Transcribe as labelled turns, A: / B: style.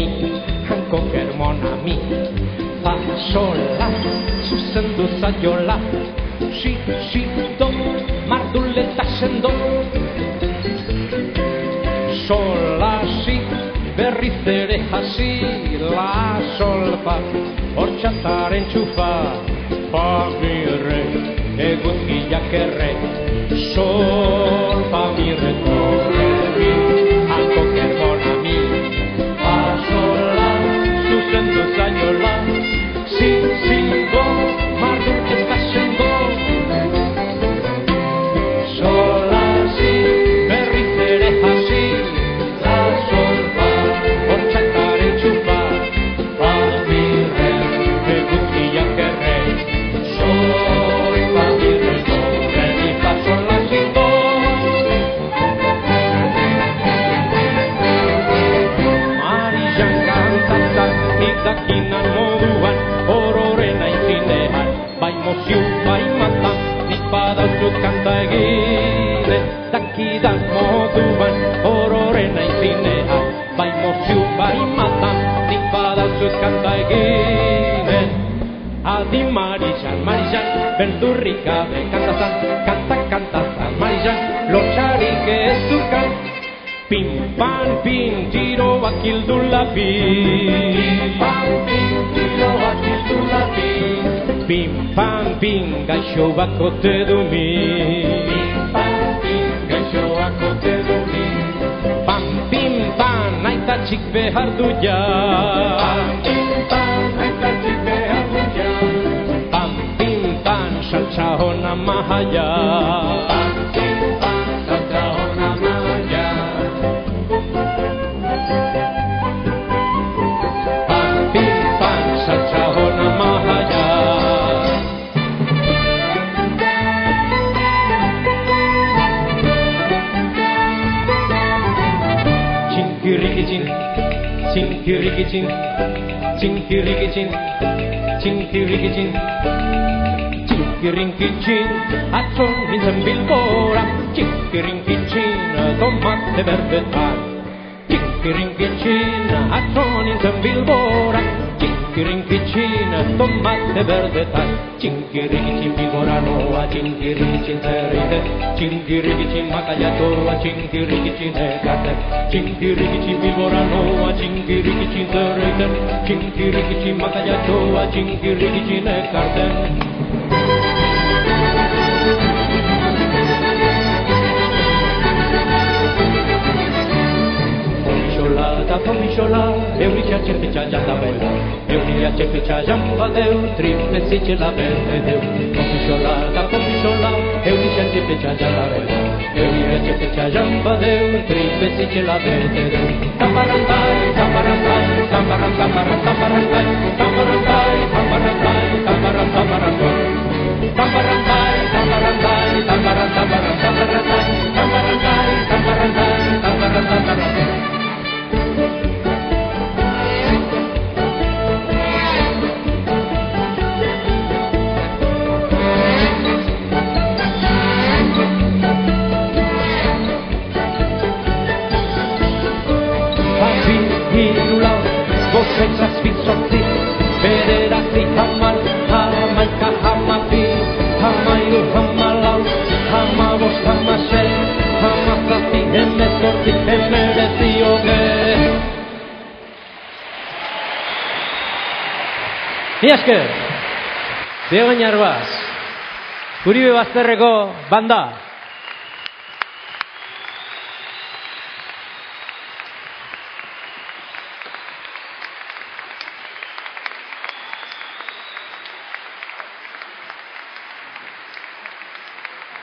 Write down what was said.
A: mi, hanko mon ami. Fa, sol, la, zuzendu zaiola, si, do, marduleta sendo. Sol, la, si, berriz ere hasi, la, sol, fa, hortxataren txufa, fa, mi, re, eguzkiak erre. Sol, fa, mi, re, do, re, mi, hanko mon ami. Fa, sol, la, zuzendu zaiola, si, do, marduleta sendo. Sol, la, si, berriz ere hasi, la, sol, fa, hortxataren txufa, fa, mi, re, eguzkiak erre. Sol, fa, mi, re, do, re, mi, fa, sol, la, si, do. Marijan kantatzan, nik dakinan moduan, ororen aintzinean, bai moziu, bai matan, nik badauzut kanta eginen, dakidan moduan, ororen aintzinean, bai moziu, bai matan, nik badauzut kanta eginen. Adi Marijan, beldurrik gabe kantazan, kantazan, Marijan, lotxarik ez dukan. Pim, pan, pin, tiroak hildu lapin. Pim, pan, pin, tiroak hildu lapin. Pim, pan, pin, gaixo bakote du min. Pim, pan, pin, gaixo bakote du min. Pam, pim, pan, aita txik behar du ja. Pam, pim, pan, aita txik behar du ja. Pam, pim, pan, saltza hona mahaia. Pam, pim, pan, saltza hona mahaia. Pam, pim, pan, saltza hona mahaia. Chinkirikichin, chinkirikichin, chinkirikichin, chinkirikichin, chinkirinkichin, atzo nintzen Bilbora, chinkirinkichin, tomate berbetan. Chinkirinkichin, atzo nintzen Bilbora, chinkirinkichin, tomate berbetan. Chinkirikichin Bilbora noa, chinkirikichin zerrite, chinkirikichin makaiatoa, chinkirikichin ekarte. Chinkirikichin Bilbora noa, chinkirikichin zerrite, chinkirikichin makaiatoa, chinkirikichin ekarte. Pomixola, euria txepetxa jandabela, euria txepetxa jambadeu, tripezitxe laberdeu. Pomixola, euria txepetxa jandabela, euria txepetxa jambadeu, tripezitxe laberdeu. Tamparantai, tamparantai, tamparan, tamparan, tamparantai, tamparantai, tamparantai, tamparan, tamparantai. Tamparantai, tamparantai, tamparan, tamparan, tamparantai, tamparantai, tamparantai, tamparan, tamparantai. Zazpizortzi, bederatzi, hamal, hamaika, hamabi, hamairu, hamalau, hamabost, hamasei, hamazazpi, hemezortzi, hemeretzi, hogei. Ni esker, Diego Ñarbaz, Uribe Bazterreko banda.